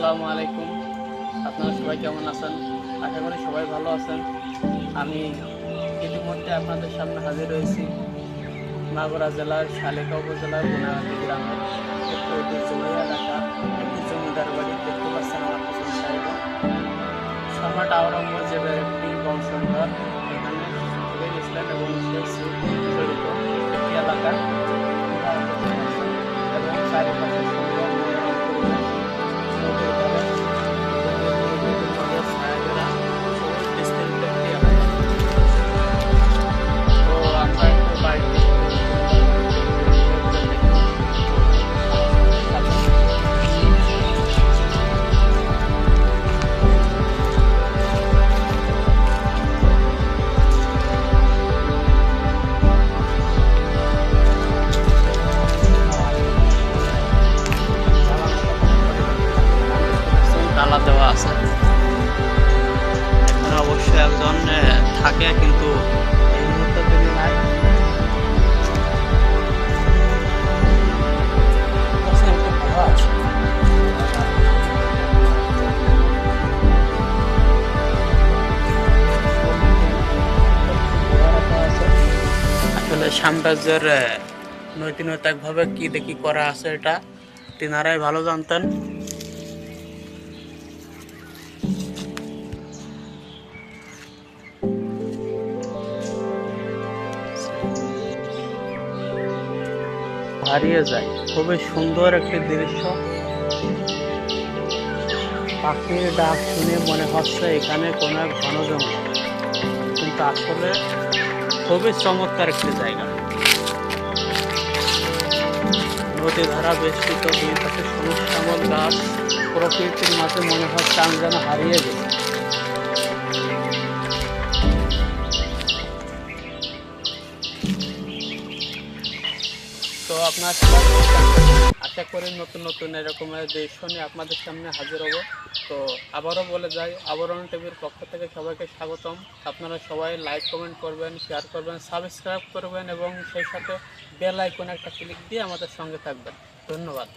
আসসালামু আলাইকুম। আপনারা সবাই কেমন আছেন? আশা করি সবাই ভালো আছেন। আমি ইতিমধ্যে আপনাদের সামনে হাজির হয়েছি মাগুরা জেলার শালিকা উপজেলার গুনাগাতি গ্রামের একটি ঐতিহ্যবাহী এলাকা, একটি জমিদার বাড়ি দেখতে পাচ্ছেন আমার পিছন সাইডে। সম্রাট আওরঙ্গজেবের একটি বংশধর এখানে থেকে গেছিলেন এবং সেই জড়িত একটি এলাকা এবং চারিপাশে সুন্দর মনোরম পরিবেশ, নদীর ধারে ছায়াঘেরা সবুজ বিস্তৃত একটি এলাকা। তো আমরা একটু বাড়িতে তালা দেওয়া আছে। এখানে অবশ্যই একজন থাকে, কিন্তু এই মুহূর্তে তিনি নাই। আসলে সাম্রাজ্যের নৈতিকভাবে কি দেখি করা আছে এটা তিনারাই ভালো জানতেন। হারিয়ে যায়, খুবই সুন্দর একটি দৃশ্য। পাখির ডাক শুনে মনে হচ্ছে এখানে কোনো এক ঘন জঙ্গল, কিন্তু আসলে খুবই চমৎকার একটি জায়গা। নদী ধারা বেষ্টিত, দুই পাশে সবুজ শ্যামল গাছ, প্রকৃতির মাঝে মনে হচ্ছে আমি যেন হারিয়ে গেছি। তো আপনার আশা করি নতুন নতুন এরকমের দৃশ্য নিয়ে আপনাদের সামনে হাজির হব। তো আবারও বলে যাই, আবরণ টিভির পক্ষ থেকে সবাইকে স্বাগতম। আপনারা সবাই লাইক কমেন্ট করবেন, শেয়ার করবেন, সাবস্ক্রাইব করবেন এবং সেই সাথে বেল আইকনে একটা ক্লিক দিয়ে আমাদের সঙ্গে থাকবেন। ধন্যবাদ।